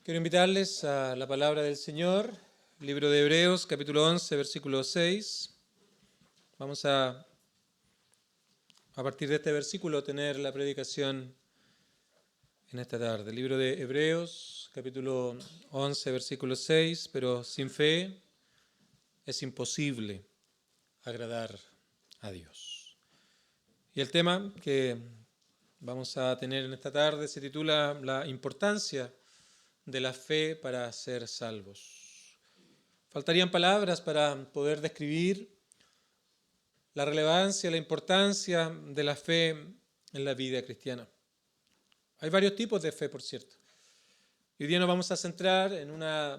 Quiero invitarles a la palabra del Señor, libro de Hebreos, capítulo 11, versículo 6. Vamos a partir de este versículo, tener la predicación en esta tarde. Libro de Hebreos, capítulo 11, versículo 6. Pero sin fe es imposible agradar a Dios. Y el tema que vamos a tener en esta tarde se titula La importancia de la fe para ser salvos. Faltarían palabras para poder describir la relevancia, la importancia de la fe en la vida cristiana. Hay varios tipos de fe, por cierto. Hoy día nos vamos a centrar en una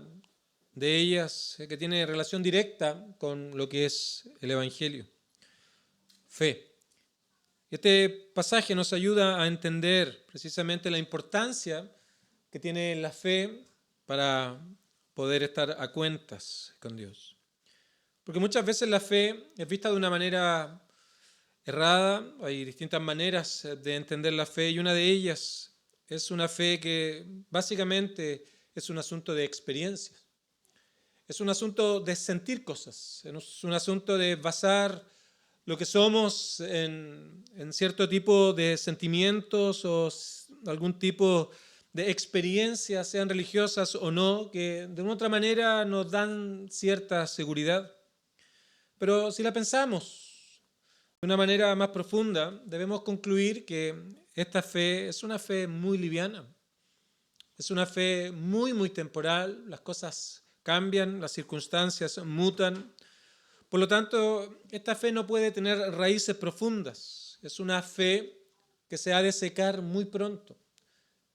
de ellas que tiene relación directa con lo que es el Evangelio. Fe. Este pasaje nos ayuda a entender precisamente la importancia que tiene la fe para poder estar a cuentas con Dios. Porque muchas veces la fe es vista de una manera errada, hay distintas maneras de entender la fe y una de ellas es una fe que básicamente es un asunto de experiencias. Es un asunto de sentir cosas, es un asunto de basar lo que somos en cierto tipo de sentimientos o algún tipo de experiencias, sean religiosas o no, que de una otra manera nos dan cierta seguridad. Pero si la pensamos de una manera más profunda, debemos concluir que esta fe es una fe muy liviana. Es una fe muy, muy temporal. Las cosas cambian, las circunstancias mutan. Por lo tanto, esta fe no puede tener raíces profundas. Es una fe que se ha de secar muy pronto.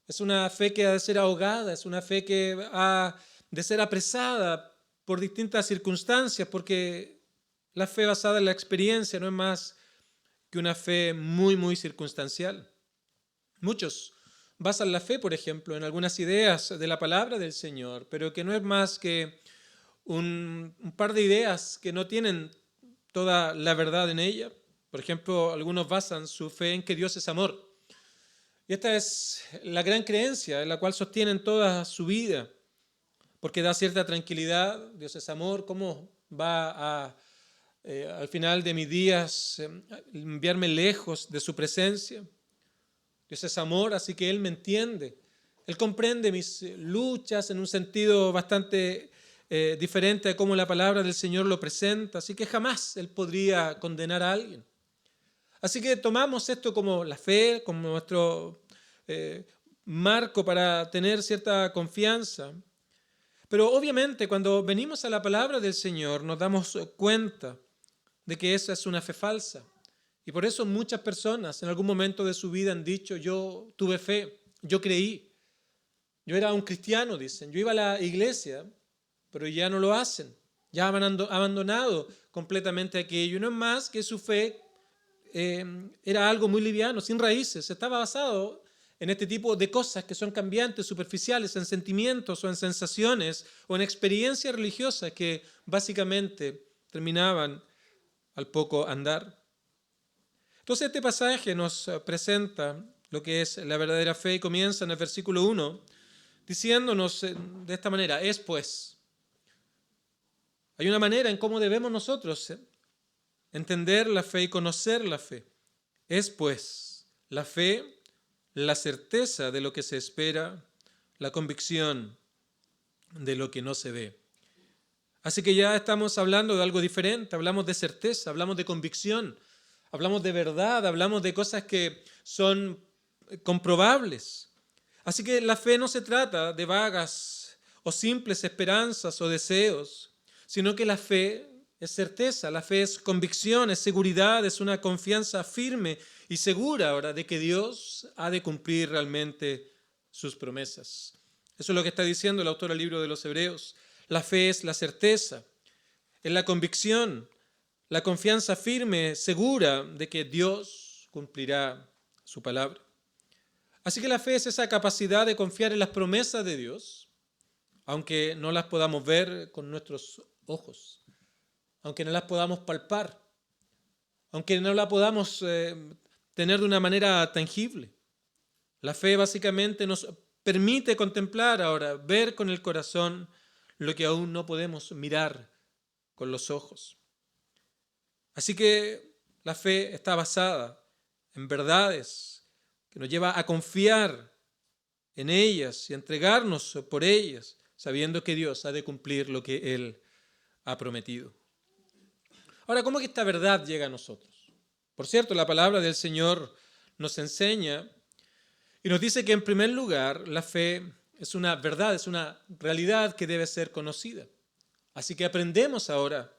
Es una fe que ha de ser ahogada, es una fe que ha de ser apresada por distintas circunstancias, porque la fe basada en la experiencia no es más que una fe muy, muy circunstancial. Muchos basan la fe, por ejemplo, en algunas ideas de la palabra del Señor, pero que no es más que un par de ideas que no tienen toda la verdad en ella. Por ejemplo, algunos basan su fe en que Dios es amor. Y esta es la gran creencia en la cual sostienen toda su vida, porque da cierta tranquilidad. Dios es amor. ¿Cómo va a, al final de mis días, enviarme lejos de su presencia? Dios es amor, así que Él me entiende. Él comprende mis luchas en un sentido bastante diferente a cómo la palabra del Señor lo presenta, así que jamás Él podría condenar a alguien. Así que tomamos esto como la fe, como nuestro marco para tener cierta confianza. Pero obviamente cuando venimos a la palabra del Señor nos damos cuenta de que esa es una fe falsa. Y por eso muchas personas en algún momento de su vida han dicho: yo tuve fe, yo creí, yo era un cristiano, dicen, yo iba a la iglesia, pero ya no lo hacen, ya han abandonado completamente aquello. No es más que su fe era algo muy liviano, sin raíces, estaba basado en este tipo de cosas que son cambiantes, superficiales, en sentimientos o en sensaciones o en experiencias religiosas que básicamente terminaban al poco andar. Entonces este pasaje nos presenta lo que es la verdadera fe y comienza en el versículo 1 diciéndonos de esta manera: es pues. Hay una manera en cómo debemos nosotros entender la fe y conocer la fe. Es pues la fe, la certeza de lo que se espera, la convicción de lo que no se ve. Así que ya estamos hablando de algo diferente, hablamos de certeza, hablamos de convicción, hablamos de verdad, hablamos de cosas que son comprobables. Así que la fe no se trata de vagas o simples esperanzas o deseos, sino que la fe es certeza, la fe es convicción, es seguridad, es una confianza firme y segura ahora de que Dios ha de cumplir realmente sus promesas. Eso es lo que está diciendo el autor del libro de los Hebreos. La fe es la certeza, es la convicción, la confianza firme, segura de que Dios cumplirá su palabra. Así que la fe es esa capacidad de confiar en las promesas de Dios, aunque no las podamos ver con nuestros ojos, aunque no las podamos palpar, aunque no la podamos tener de una manera tangible. La fe básicamente nos permite contemplar ahora, ver con el corazón lo que aún no podemos mirar con los ojos. Así que la fe está basada en verdades que nos lleva a confiar en ellas y a entregarnos por ellas, sabiendo que Dios ha de cumplir lo que Él ha prometido. Ahora, ¿cómo es que esta verdad llega a nosotros? Por cierto, la palabra del Señor nos enseña y nos dice que en primer lugar la fe es una verdad, es una realidad que debe ser conocida. Así que aprendemos ahora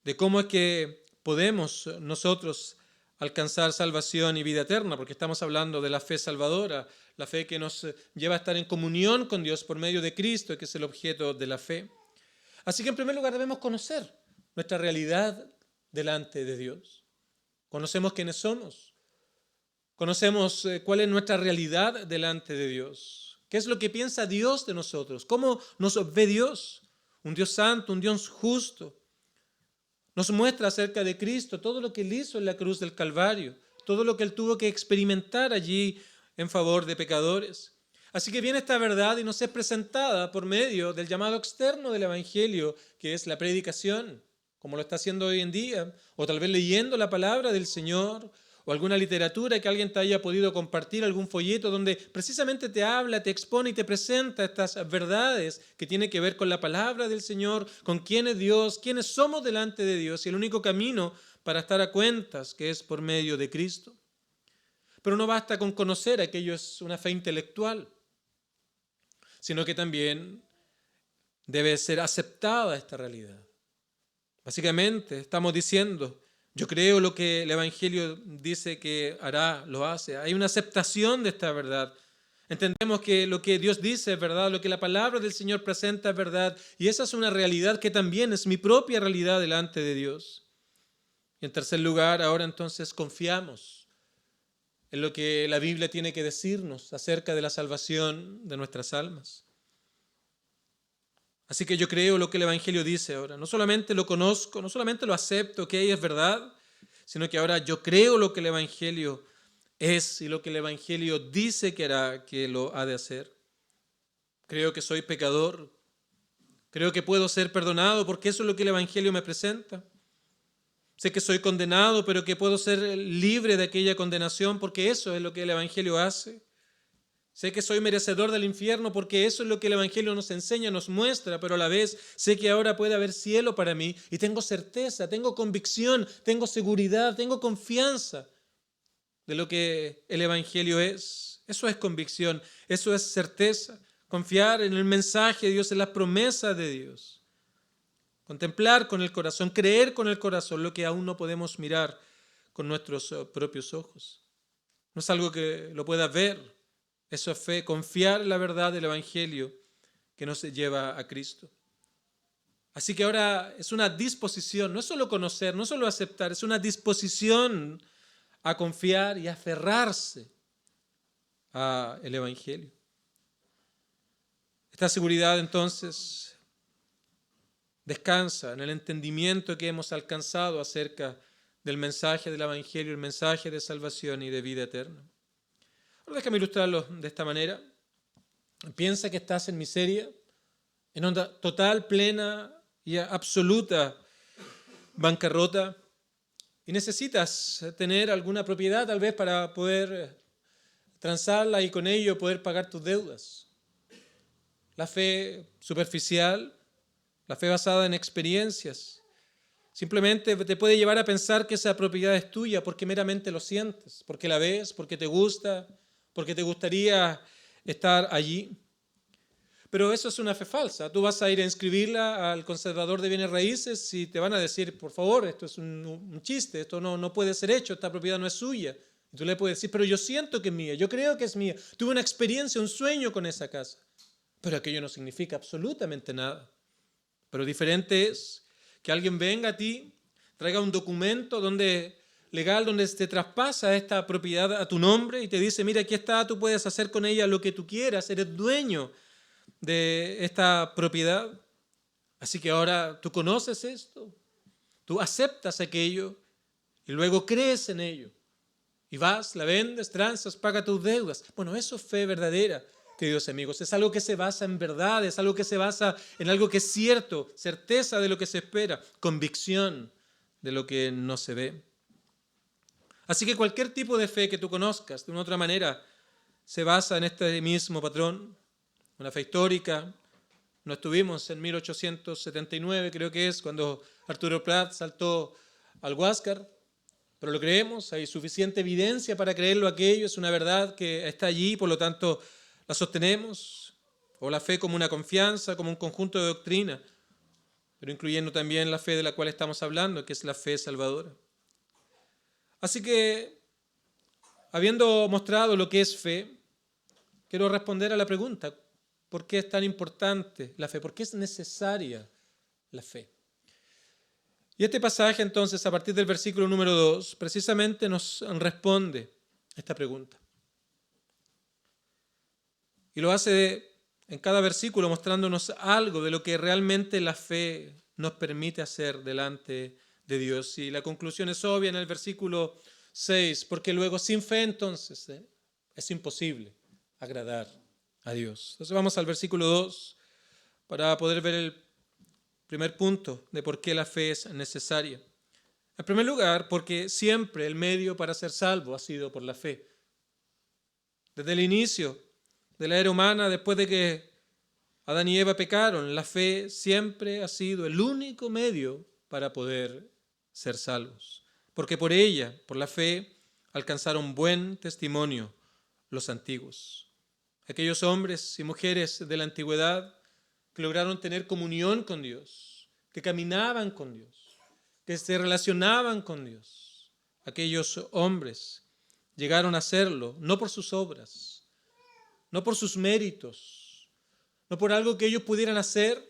de cómo es que podemos nosotros alcanzar salvación y vida eterna, porque estamos hablando de la fe salvadora, la fe que nos lleva a estar en comunión con Dios por medio de Cristo, que es el objeto de la fe. Así que en primer lugar debemos conocer nuestra realidad delante de Dios. Conocemos quiénes somos. Conocemos cuál es nuestra realidad delante de Dios. ¿Qué es lo que piensa Dios de nosotros? ¿Cómo nos ve Dios? Un Dios santo, un Dios justo. Nos muestra acerca de Cristo todo lo que Él hizo en la cruz del Calvario, todo lo que Él tuvo que experimentar allí en favor de pecadores. Así que viene esta verdad y nos es presentada por medio del llamado externo del Evangelio, que es la predicación, como lo está haciendo hoy en día, o tal vez leyendo la palabra del Señor, o alguna literatura que alguien te haya podido compartir, algún folleto donde precisamente te habla, te expone y te presenta estas verdades que tienen que ver con la palabra del Señor, con quién es Dios, quiénes somos delante de Dios y el único camino para estar a cuentas que es por medio de Cristo. Pero no basta con conocer, aquello es una fe intelectual, sino que también debe ser aceptada esta realidad. Básicamente estamos diciendo, yo creo lo que el Evangelio dice que hará, lo hace. Hay una aceptación de esta verdad. Entendemos que lo que Dios dice es verdad, lo que la palabra del Señor presenta es verdad, y esa es una realidad que también es mi propia realidad delante de Dios. Y en tercer lugar, ahora entonces confiamos en lo que la Biblia tiene que decirnos acerca de la salvación de nuestras almas. Así que yo creo lo que el Evangelio dice ahora. No solamente lo conozco, no solamente lo acepto, que es verdad, sino que ahora yo creo lo que el Evangelio es y lo que el Evangelio dice que hará, que lo ha de hacer. Creo que soy pecador. Creo que puedo ser perdonado porque eso es lo que el Evangelio me presenta. Sé que soy condenado, pero que puedo ser libre de aquella condenación porque eso es lo que el Evangelio hace. Sé que soy merecedor del infierno porque eso es lo que el Evangelio nos enseña, nos muestra, pero a la vez sé que ahora puede haber cielo para mí y tengo certeza, tengo convicción, tengo seguridad, tengo confianza de lo que el Evangelio es. Eso es convicción, eso es certeza, confiar en el mensaje de Dios, en las promesas de Dios. Contemplar con el corazón, creer con el corazón lo que aún no podemos mirar con nuestros propios ojos. No es algo que lo puedas ver. Eso es fe, confiar en la verdad del Evangelio que nos lleva a Cristo. Así que ahora es una disposición, no es solo conocer, no es solo aceptar, es una disposición a confiar y aferrarse al Evangelio. Esta seguridad entonces descansa en el entendimiento que hemos alcanzado acerca del mensaje del Evangelio, el mensaje de salvación y de vida eterna. Ahora déjame ilustrarlo de esta manera. Piensa que estás en miseria, en una total, plena y absoluta bancarrota y necesitas tener alguna propiedad tal vez para poder transarla y con ello poder pagar tus deudas. La fe superficial, la fe basada en experiencias, simplemente te puede llevar a pensar que esa propiedad es tuya porque meramente lo sientes, porque la ves, porque te gusta, porque te gustaría estar allí. Pero eso es una fe falsa. Tú vas a ir a inscribirla al conservador de bienes raíces y te van a decir, por favor, esto es un chiste, esto no puede ser hecho, esta propiedad no es suya. Y tú le puedes decir, pero yo siento que es mía, yo creo que es mía. Tuve una experiencia, un sueño con esa casa. Pero aquello no significa absolutamente nada. Pero diferente es que alguien venga a ti, traiga un documento legal donde te traspasa esta propiedad a tu nombre y te dice, mira, aquí está, tú puedes hacer con ella lo que tú quieras, eres dueño de esta propiedad. Así que ahora tú conoces esto, tú aceptas aquello y luego crees en ello. Y vas, la vendes, transas, pagas tus deudas. Bueno, eso es fe verdadera. queridos amigos. Es algo que se basa en verdad, es algo que se basa en algo que es cierto, certeza de lo que se espera, convicción de lo que no se ve. Así que cualquier tipo de fe que tú conozcas de una otra manera se basa en este mismo patrón, una fe histórica. No estuvimos en 1879, creo que es, cuando Arturo Prat saltó al Huáscar, pero lo creemos, hay suficiente evidencia para creerlo aquello, es una verdad que está allí, por lo tanto la sostenemos, o la fe como una confianza, como un conjunto de doctrina, pero incluyendo también la fe de la cual estamos hablando, que es la fe salvadora. Así que, habiendo mostrado lo que es fe, quiero responder a la pregunta: ¿por qué es tan importante la fe? ¿Por qué es necesaria la fe? Y este pasaje, entonces, a partir del versículo número 2, precisamente nos responde esta pregunta. Y lo hace en cada versículo mostrándonos algo de lo que realmente la fe nos permite hacer delante de Dios. Y la conclusión es obvia en el versículo 6, porque luego sin fe entonces es imposible agradar a Dios. Entonces vamos al versículo 2 para poder ver el primer punto de por qué la fe es necesaria. En primer lugar, porque siempre el medio para ser salvo ha sido por la fe. Desde el inicio de la era humana, después de que Adán y Eva pecaron, la fe siempre ha sido el único medio para poder ser salvos. Porque por ella, por la fe, alcanzaron buen testimonio los antiguos. Aquellos hombres y mujeres de la antigüedad que lograron tener comunión con Dios, que caminaban con Dios, que se relacionaban con Dios. Aquellos hombres llegaron a hacerlo no por sus obras, no por sus méritos, no por algo que ellos pudieran hacer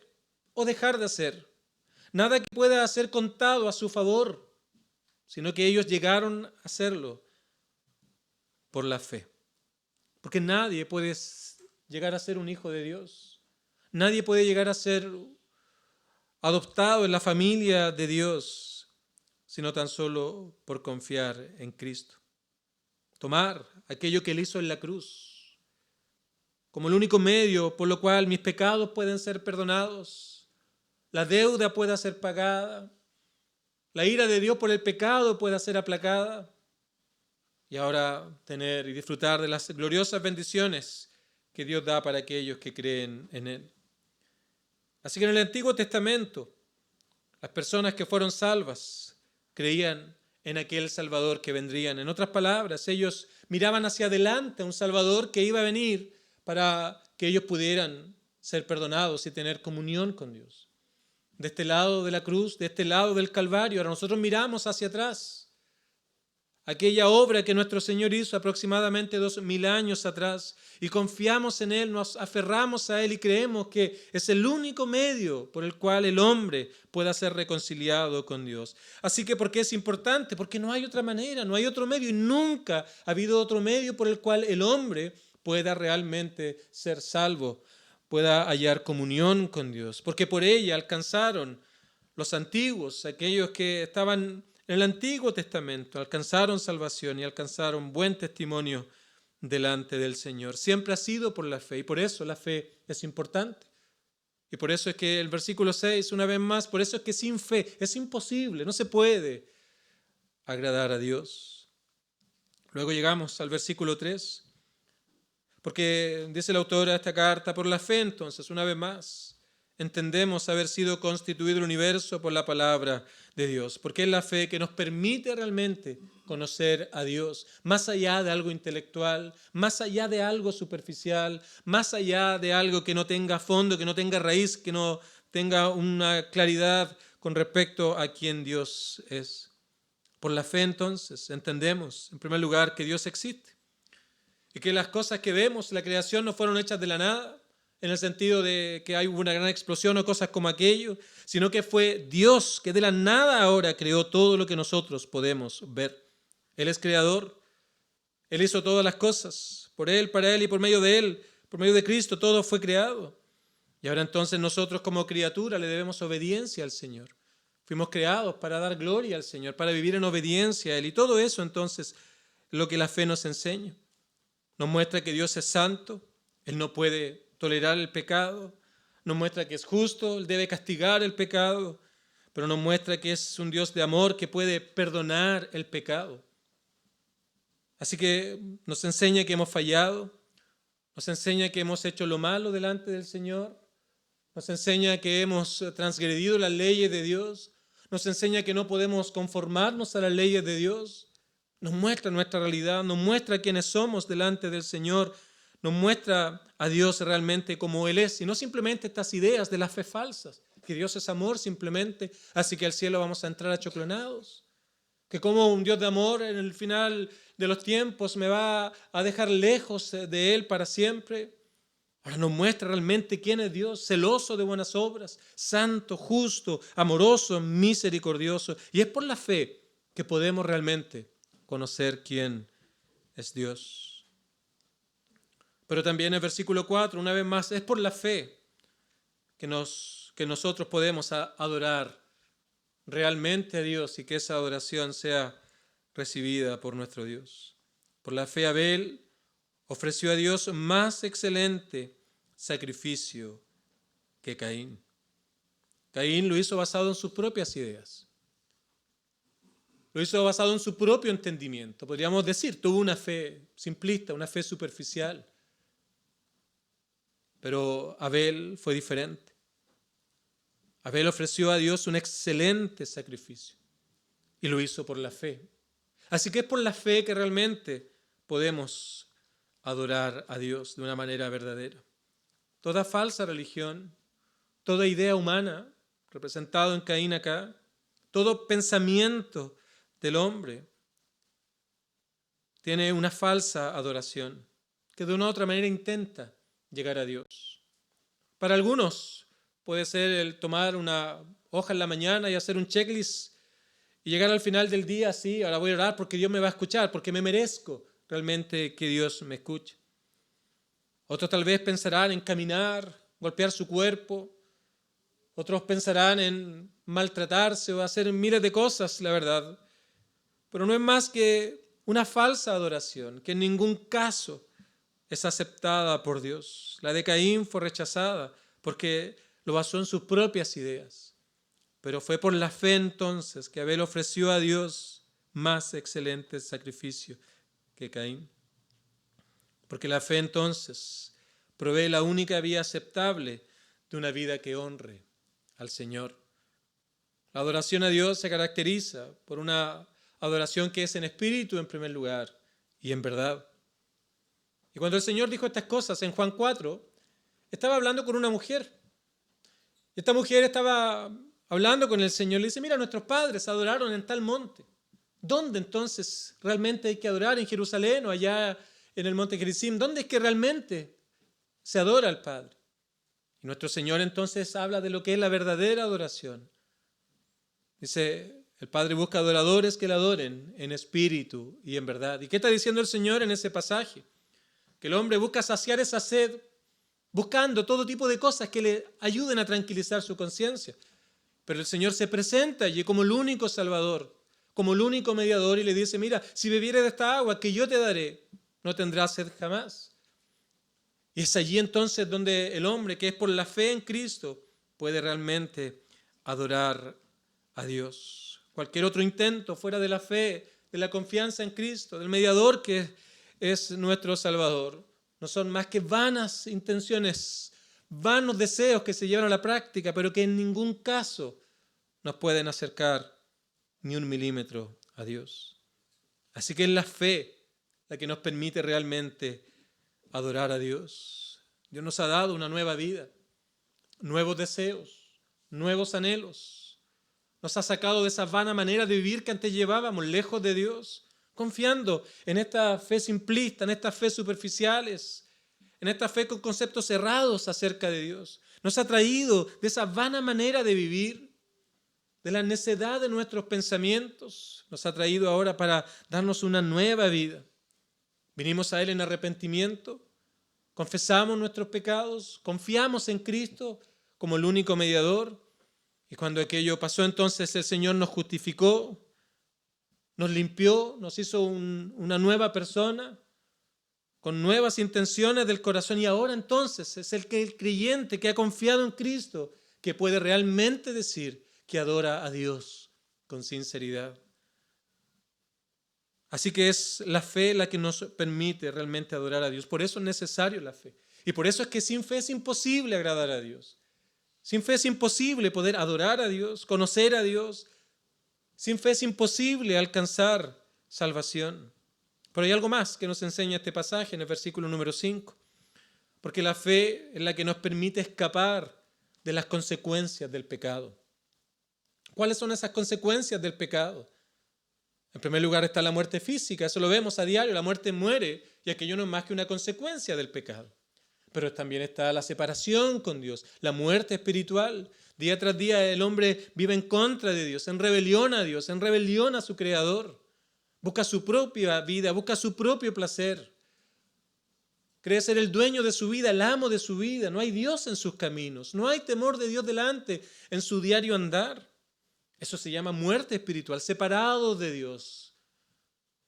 o dejar de hacer, nada que pueda ser contado a su favor, sino que ellos llegaron a hacerlo por la fe. Porque nadie puede llegar a ser un hijo de Dios. Nadie puede llegar a ser adoptado en la familia de Dios, sino tan solo por confiar en Cristo. Tomar aquello que Él hizo en la cruz como el único medio por lo cual mis pecados pueden ser perdonados, la deuda pueda ser pagada, la ira de Dios por el pecado pueda ser aplacada, y ahora tener y disfrutar de las gloriosas bendiciones que Dios da para aquellos que creen en Él. Así que en el Antiguo Testamento, las personas que fueron salvas creían en aquel Salvador que vendrían. En otras palabras, ellos miraban hacia adelante a un Salvador que iba a venir para que ellos pudieran ser perdonados y tener comunión con Dios. De este lado de la cruz, de este lado del Calvario, ahora nosotros miramos hacia atrás. Aquella obra que nuestro Señor hizo aproximadamente 2000 años atrás, y confiamos en Él, nos aferramos a Él y creemos que es el único medio por el cual el hombre pueda ser reconciliado con Dios. Así que, ¿por qué es importante? Porque no hay otra manera, no hay otro medio, y nunca ha habido otro medio por el cual el hombre pueda realmente ser salvo, pueda hallar comunión con Dios. Porque por ella alcanzaron los antiguos, aquellos que estaban en el Antiguo Testamento, alcanzaron salvación y alcanzaron buen testimonio delante del Señor. Siempre ha sido por la fe, y por eso la fe es importante. Y por eso es que el versículo 6, una vez más, por eso es que sin fe es imposible, no se puede agradar a Dios. Luego llegamos al versículo 3, porque dice el autor de esta carta: por la fe entonces, una vez más, entendemos haber sido constituido el universo por la palabra de Dios, porque es la fe que nos permite realmente conocer a Dios, más allá de algo intelectual, más allá de algo superficial, más allá de algo que no tenga fondo, que no tenga raíz, que no tenga una claridad con respecto a quién Dios es. Por la fe entonces entendemos, en primer lugar, que Dios existe y que las cosas que vemos, la creación, no fueron hechas de la nada, en el sentido de que hay una gran explosión o cosas como aquello, sino que fue Dios que de la nada ahora creó todo lo que nosotros podemos ver. Él es creador, Él hizo todas las cosas, por Él, para Él y por medio de Él, por medio de Cristo, todo fue creado. Y ahora entonces nosotros como criatura le debemos obediencia al Señor. Fuimos creados para dar gloria al Señor, para vivir en obediencia a Él, y todo eso entonces es lo que la fe nos enseña. Nos muestra que Dios es santo, Él no puede tolerar el pecado, nos muestra que es justo, Él debe castigar el pecado, pero nos muestra que es un Dios de amor que puede perdonar el pecado. Así que nos enseña que hemos fallado, nos enseña que hemos hecho lo malo delante del Señor, nos enseña que hemos transgredido las leyes de Dios, nos enseña que no podemos conformarnos a las leyes de Dios, nos muestra nuestra realidad, nos muestra quiénes somos delante del Señor, nos muestra a Dios realmente como Él es, y no simplemente estas ideas de las fe falsas, que Dios es amor simplemente, así que al cielo vamos a entrar achoclonados, que como un Dios de amor en el final de los tiempos me va a dejar lejos de Él para siempre. Ahora nos muestra realmente quién es Dios, celoso de buenas obras, santo, justo, amoroso, misericordioso. Y es por la fe que podemos realmente conocer quién es Dios. Pero también en el versículo 4, una vez más, es por la fe que nosotros podemos adorar realmente a Dios y que esa adoración sea recibida por nuestro Dios. Por la fe Abel ofreció a Dios más excelente sacrificio que Caín. Caín lo hizo basado en sus propias ideas. Lo hizo basado en su propio entendimiento. Podríamos decir, tuvo una fe simplista, una fe superficial. Pero Abel fue diferente. Abel ofreció a Dios un excelente sacrificio y lo hizo por la fe. Así que es por la fe que realmente podemos adorar a Dios de una manera verdadera. Toda falsa religión, toda idea humana, representado en Caín acá, todo pensamiento del hombre tiene una falsa adoración que de una u otra manera intenta llegar a Dios. Para algunos puede ser el tomar una hoja en la mañana y hacer un checklist y llegar al final del día así, ahora voy a orar porque Dios me va a escuchar, porque me merezco realmente que Dios me escuche. Otros tal vez pensarán en caminar, golpear su cuerpo. Otros pensarán en maltratarse o hacer miles de cosas, la verdad. Pero no es más que una falsa adoración, que en ningún caso es aceptada por Dios. La de Caín fue rechazada porque lo basó en sus propias ideas. Pero fue por la fe entonces que Abel ofreció a Dios más excelente sacrificio que Caín. Porque la fe entonces provee la única vía aceptable de una vida que honre al Señor. La adoración a Dios se caracteriza por una adoración que es en espíritu en primer lugar y en verdad. Y cuando el Señor dijo estas cosas en Juan 4, estaba hablando con una mujer. Esta mujer estaba hablando con el Señor, le dice, mira, nuestros padres adoraron en tal monte. ¿Dónde entonces realmente hay que adorar? ¿En Jerusalén o allá en el monte Gerizim? ¿Dónde es que realmente se adora al Padre? Y nuestro Señor entonces habla de lo que es la verdadera adoración. Dice, el Padre busca adoradores que le adoren en espíritu y en verdad. ¿Y qué está diciendo el Señor en ese pasaje? Que el hombre busca saciar esa sed buscando todo tipo de cosas que le ayuden a tranquilizar su conciencia. Pero el Señor se presenta allí como el único Salvador, como el único mediador y le dice, mira, si bebieres de esta agua que yo te daré, no tendrás sed jamás. Y es allí entonces donde el hombre, que es por la fe en Cristo, puede realmente adorar a Dios. Cualquier otro intento fuera de la fe, de la confianza en Cristo, del mediador que es nuestro Salvador, no son más que vanas intenciones, vanos deseos que se llevan a la práctica, pero que en ningún caso nos pueden acercar ni un milímetro a Dios. Así que es la fe la que nos permite realmente adorar a Dios. Dios nos ha dado una nueva vida, nuevos deseos, nuevos anhelos. Nos ha sacado de esa vana manera de vivir que antes llevábamos, lejos de Dios, confiando en esta fe simplista, en estas fe superficiales, en esta fe con conceptos cerrados acerca de Dios. Nos ha traído de esa vana manera de vivir, de la necedad de nuestros pensamientos, nos ha traído ahora para darnos una nueva vida. Vinimos a Él en arrepentimiento, confesamos nuestros pecados, confiamos en Cristo como el único mediador, y cuando aquello pasó entonces el Señor nos justificó, nos limpió, nos hizo una nueva persona, con nuevas intenciones del corazón. Y ahora entonces es el creyente que ha confiado en Cristo que puede realmente decir que adora a Dios con sinceridad. Así que es la fe la que nos permite realmente adorar a Dios. Por eso es necesario la fe. Y por eso es que sin fe es imposible agradar a Dios. Sin fe es imposible poder adorar a Dios, conocer a Dios. Sin fe es imposible alcanzar salvación. Pero hay algo más que nos enseña este pasaje en el versículo número 5. Porque la fe es la que nos permite escapar de las consecuencias del pecado. ¿Cuáles son esas consecuencias del pecado? En primer lugar está la muerte física, eso lo vemos a diario, la muerte muere y aquello no es más que una consecuencia del pecado. Pero también está la separación con Dios, la muerte espiritual. Día tras día el hombre vive en contra de Dios, en rebelión a Dios, en rebelión a su Creador. Busca su propia vida, busca su propio placer. Cree ser el dueño de su vida, el amo de su vida. No hay Dios en sus caminos, no hay temor de Dios delante en su diario andar. Eso se llama muerte espiritual, separado de Dios.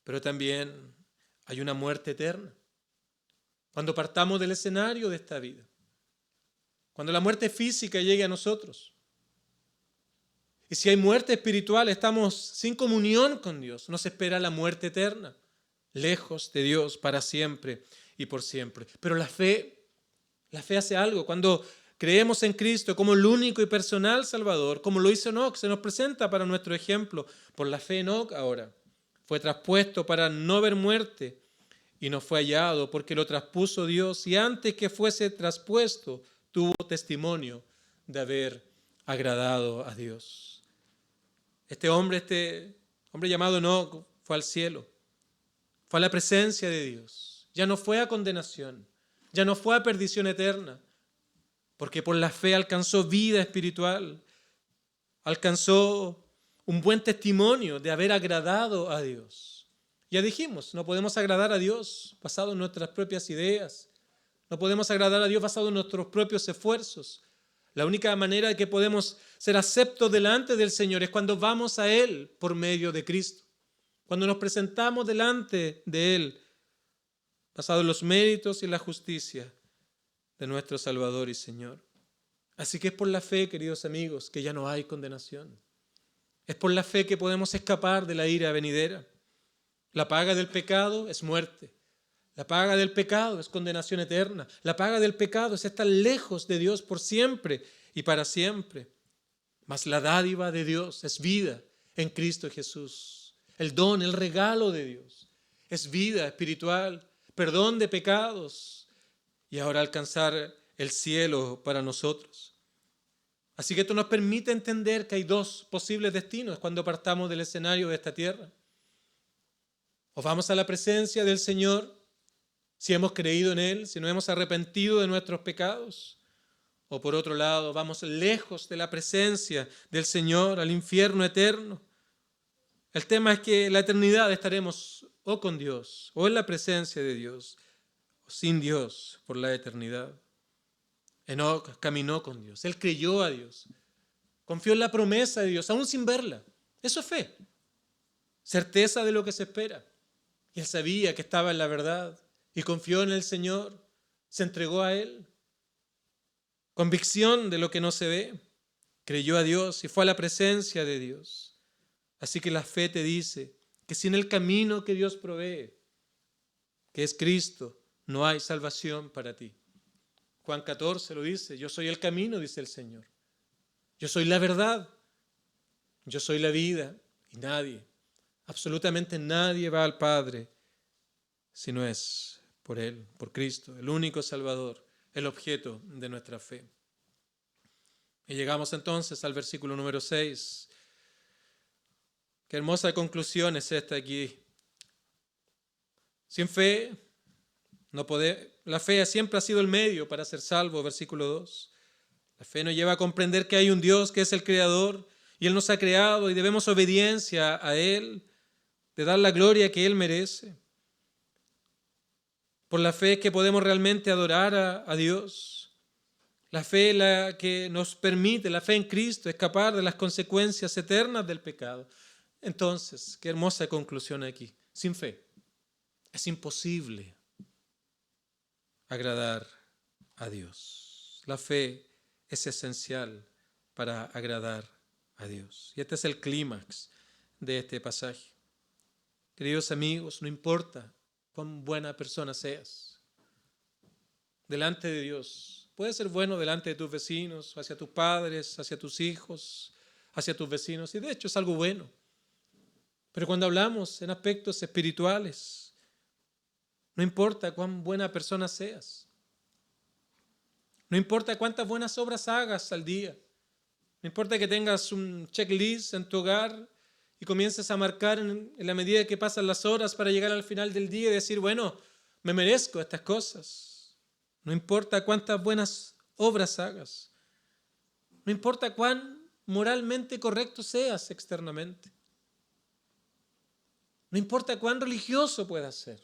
Pero también hay una muerte eterna. Cuando partamos del escenario de esta vida, cuando la muerte física llegue a nosotros, y si hay muerte espiritual, estamos sin comunión con Dios, nos espera la muerte eterna, lejos de Dios para siempre y por siempre. Pero la fe hace algo. Cuando creemos en Cristo como el único y personal Salvador, como lo hizo Enoc, se nos presenta para nuestro ejemplo. Por la fe Enoc ahora fue traspuesto para no ver muerte y no fue hallado porque lo traspuso Dios, y antes que fuese traspuesto tuvo testimonio de haber agradado a Dios. Este hombre llamado Enoc fue al cielo, fue a la presencia de Dios, ya no fue a condenación, ya no fue a perdición eterna, porque por la fe alcanzó vida espiritual, alcanzó un buen testimonio de haber agradado a Dios. Ya dijimos, no podemos agradar a Dios basado en nuestras propias ideas, no podemos agradar a Dios basado en nuestros propios esfuerzos. La única manera de que podemos ser aceptos delante del Señor es cuando vamos a Él por medio de Cristo, cuando nos presentamos delante de Él, basado en los méritos y la justicia de nuestro Salvador y Señor. Así que es por la fe, queridos amigos, que ya no hay condenación. Es por la fe que podemos escapar de la ira venidera. La paga del pecado es muerte. La paga del pecado es condenación eterna. La paga del pecado es estar lejos de Dios por siempre y para siempre. Mas la dádiva de Dios es vida en Cristo Jesús. El don, el regalo de Dios es vida espiritual, perdón de pecados y ahora alcanzar el cielo para nosotros. Así que esto nos permite entender que hay dos posibles destinos cuando partamos del escenario de esta tierra. O vamos a la presencia del Señor, si hemos creído en Él, si nos hemos arrepentido de nuestros pecados. O por otro lado, vamos lejos de la presencia del Señor, al infierno eterno. El tema es que en la eternidad estaremos o con Dios, o en la presencia de Dios, o sin Dios por la eternidad. Enoc caminó con Dios, él creyó a Dios, confió en la promesa de Dios, aún sin verla. Eso es fe, certeza de lo que se espera. Y él sabía que estaba en la verdad y confió en el Señor, se entregó a Él. Convicción de lo que no se ve, creyó a Dios y fue a la presencia de Dios. Así que la fe te dice que sin el camino que Dios provee, que es Cristo, no hay salvación para ti. Juan 14 lo dice, yo soy el camino, dice el Señor. Yo soy la verdad, yo soy la vida y nadie, absolutamente nadie va al Padre si no es por Él, por Cristo, el único Salvador, el objeto de nuestra fe. Y llegamos entonces al versículo número 6. Qué hermosa conclusión es esta aquí. Sin fe, la fe siempre ha sido el medio para ser salvo, versículo 2. La fe nos lleva a comprender que hay un Dios que es el Creador y Él nos ha creado y debemos obediencia a Él, de dar la gloria que Él merece. Por la fe es que podemos realmente adorar a Dios. La fe es la que nos permite, la fe en Cristo, escapar de las consecuencias eternas del pecado. Entonces, qué hermosa conclusión aquí. Sin fe es imposible agradar a Dios. La fe es esencial para agradar a Dios. Y este es el clímax de este pasaje. Queridos amigos, no importa cuán buena persona seas delante de Dios. Puedes ser bueno delante de tus vecinos, hacia tus padres, hacia tus hijos, hacia tus vecinos. Y de hecho es algo bueno. Pero cuando hablamos en aspectos espirituales, no importa cuán buena persona seas. No importa cuántas buenas obras hagas al día. No importa que tengas un checklist en tu hogar y comiences a marcar en la medida que pasan las horas para llegar al final del día y decir, bueno, me merezco estas cosas. No importa cuántas buenas obras hagas. No importa cuán moralmente correcto seas externamente. No importa cuán religioso puedas ser.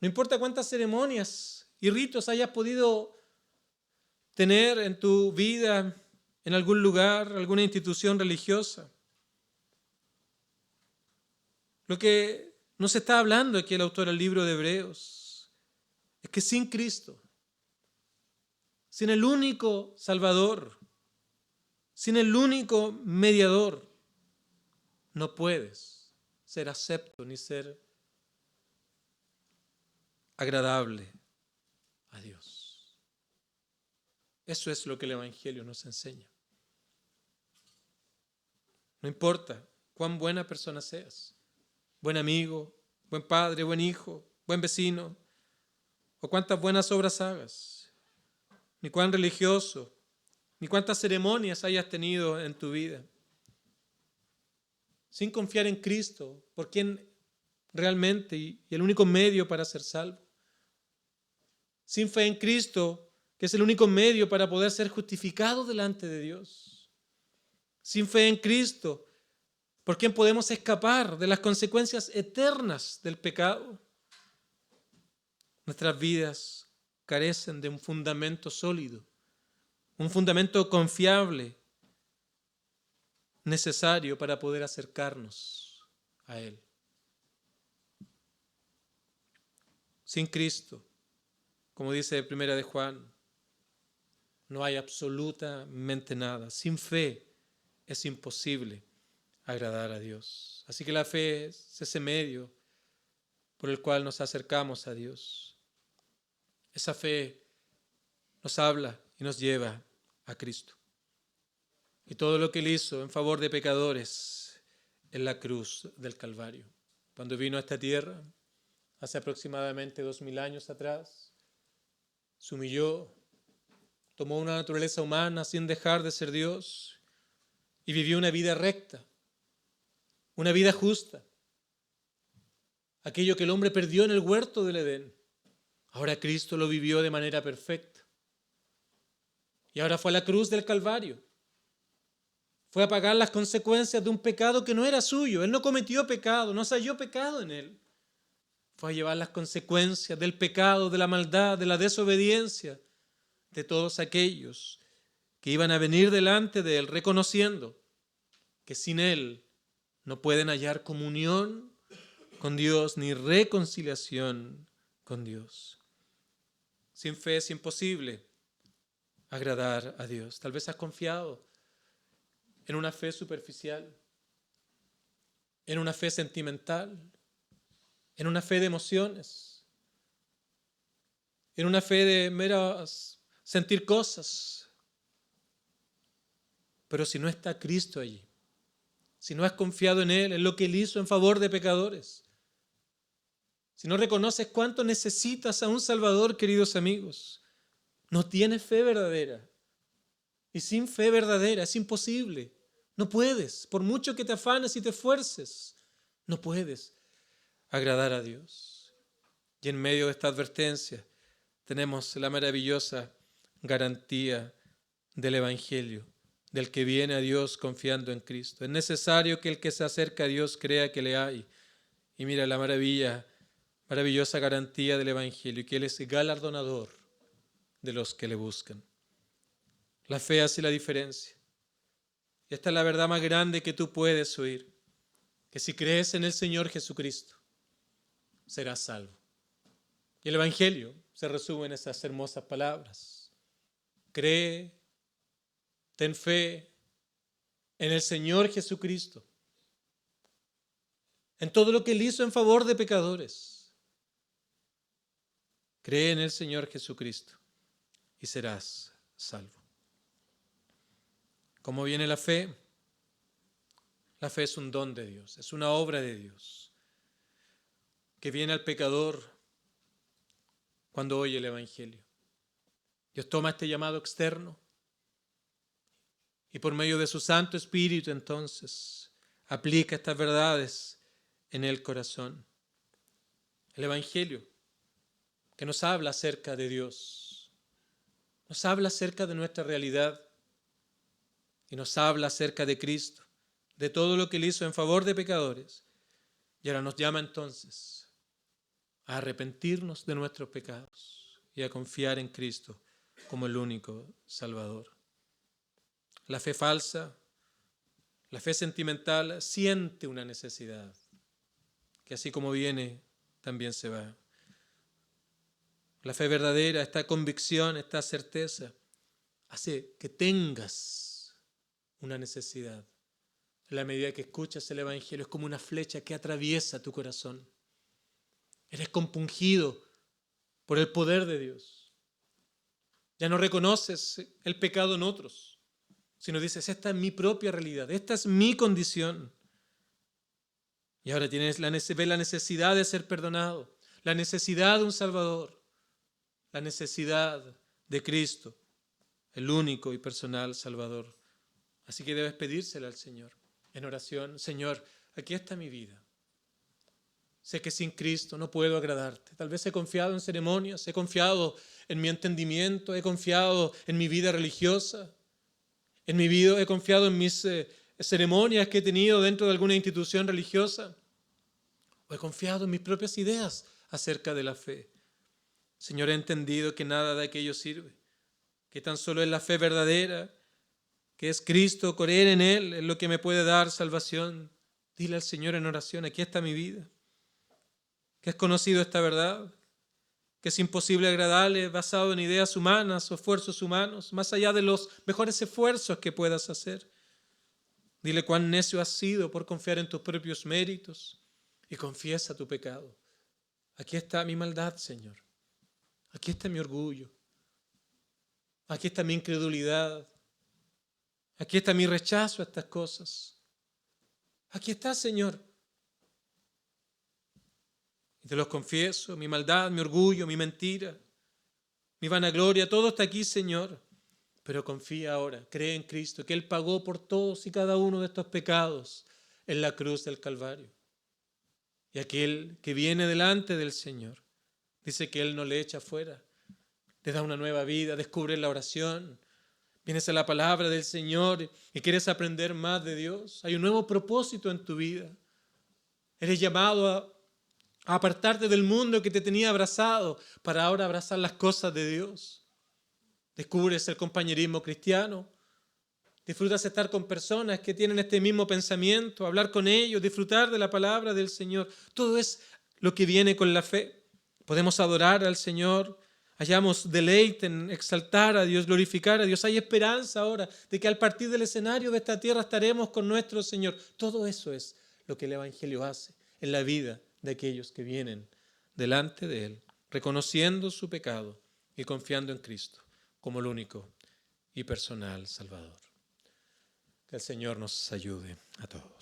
No importa cuántas ceremonias y ritos hayas podido tener en tu vida, en algún lugar, alguna institución religiosa. Lo que nos está hablando aquí el autor del libro de Hebreos es que sin Cristo, sin el único Salvador, sin el único mediador, no puedes ser acepto ni ser agradable a Dios. Eso es lo que el Evangelio nos enseña. No importa cuán buena persona seas, buen amigo, buen padre, buen hijo, buen vecino, o cuántas buenas obras hagas, ni cuán religioso, ni cuántas ceremonias hayas tenido en tu vida. Sin confiar en Cristo, por quien realmente y el único medio para ser salvo. Sin fe en Cristo, que es el único medio para poder ser justificado delante de Dios. Sin fe en Cristo, por quien podemos escapar de las consecuencias eternas del pecado. Nuestras vidas carecen de un fundamento sólido, un fundamento confiable, necesario para poder acercarnos a Él. Sin Cristo, como dice Primera de Juan, no hay absolutamente nada. Sin fe es imposible agradar a Dios. Así que la fe es ese medio por el cual nos acercamos a Dios. Esa fe nos habla y nos lleva a Cristo. Y todo lo que Él hizo en favor de pecadores en la cruz del Calvario. Cuando vino a esta tierra, hace aproximadamente 2000 años atrás, se humilló, tomó una naturaleza humana sin dejar de ser Dios y vivió una vida recta, una vida justa. Aquello que el hombre perdió en el huerto del Edén, ahora Cristo lo vivió de manera perfecta. Y ahora fue a la cruz del Calvario. Fue a pagar las consecuencias de un pecado que no era suyo. Él no cometió pecado, no se halló pecado en él. Fue a llevar las consecuencias del pecado, de la maldad, de la desobediencia, de todos aquellos que iban a venir delante de Él reconociendo que sin Él no pueden hallar comunión con Dios ni reconciliación con Dios. Sin fe es imposible agradar a Dios. Tal vez has confiado en una fe superficial, en una fe sentimental, en una fe de emociones, en una fe de meras sentir cosas. Pero si no está Cristo allí, si no has confiado en Él, en lo que Él hizo en favor de pecadores, si no reconoces cuánto necesitas a un Salvador, queridos amigos, no tienes fe verdadera. Y sin fe verdadera es imposible. No puedes, por mucho que te afanes y te esfuerces, no puedes agradar a Dios. Y en medio de esta advertencia tenemos la maravillosa garantía del Evangelio, del que viene a Dios confiando en Cristo. Es necesario que el que se acerca a Dios crea que le hay. Y mira la maravillosa garantía del Evangelio, que Él es galardonador de los que le buscan. La fe hace la diferencia. Y esta es la verdad más grande que tú puedes oír, que si crees en el Señor Jesucristo, serás salvo. Y el Evangelio se resume en esas hermosas palabras. Cree, ten fe en el Señor Jesucristo, en todo lo que Él hizo en favor de pecadores. Cree en el Señor Jesucristo y serás salvo. ¿Cómo viene la fe? La fe es un don de Dios, es una obra de Dios que viene al pecador cuando oye el Evangelio. Dios toma este llamado externo y por medio de su Santo Espíritu entonces aplica estas verdades en el corazón. El Evangelio que nos habla acerca de Dios, nos habla acerca de nuestra realidad y nos habla acerca de Cristo, de todo lo que Él hizo en favor de pecadores. Y ahora nos llama entonces a arrepentirnos de nuestros pecados y a confiar en Cristo como el único Salvador. La fe falsa, la fe sentimental, siente una necesidad, que así como viene, también se va. La fe verdadera, esta convicción, esta certeza, hace que tengas una necesidad. En la medida que escuchas el Evangelio, es como una flecha que atraviesa tu corazón. Eres compungido por el poder de Dios. Ya no reconoces el pecado en otros, sino dices, esta es mi propia realidad, esta es mi condición. Y ahora ves la necesidad de ser perdonado, la necesidad de un Salvador, la necesidad de Cristo, el único y personal Salvador. Así que debes pedírsela al Señor en oración. Señor, aquí está mi vida. Sé que sin Cristo no puedo agradarte. Tal vez he confiado en ceremonias, he confiado en mi entendimiento, he confiado en mi vida religiosa, he confiado en mis ceremonias que he tenido dentro de alguna institución religiosa, o he confiado en mis propias ideas acerca de la fe. Señor, he entendido que nada de aquello sirve, que tan solo es la fe verdadera, que es Cristo, creer en Él, es lo que me puede dar salvación. Dile al Señor en oración, aquí está mi vida, que has conocido esta verdad, que es imposible agradarle basado en ideas humanas o esfuerzos humanos, más allá de los mejores esfuerzos que puedas hacer. Dile cuán necio has sido por confiar en tus propios méritos y confiesa tu pecado. Aquí está mi maldad, Señor. Aquí está mi orgullo. Aquí está mi incredulidad. Aquí está mi rechazo a estas cosas. Aquí está, Señor. Y te los confieso, mi maldad, mi orgullo, mi mentira, mi vanagloria, todo está aquí, Señor. Pero confía ahora, cree en Cristo, que Él pagó por todos y cada uno de estos pecados en la cruz del Calvario. Y aquel que viene delante del Señor, dice que Él no le echa fuera, le da una nueva vida, descubre la oración, vienes a la palabra del Señor y quieres aprender más de Dios. Hay un nuevo propósito en tu vida. Eres llamado a apartarte del mundo que te tenía abrazado para ahora abrazar las cosas de Dios. Descubres el compañerismo cristiano, disfrutas estar con personas que tienen este mismo pensamiento, hablar con ellos, disfrutar de la palabra del Señor. Todo es lo que viene con la fe. Podemos adorar al Señor, hallamos deleite en exaltar a Dios, glorificar a Dios. Hay esperanza ahora de que al partir del escenario de esta tierra estaremos con nuestro Señor. Todo eso es lo que el Evangelio hace en la vida de aquellos que vienen delante de Él, reconociendo su pecado y confiando en Cristo como el único y personal Salvador. Que el Señor nos ayude a todos.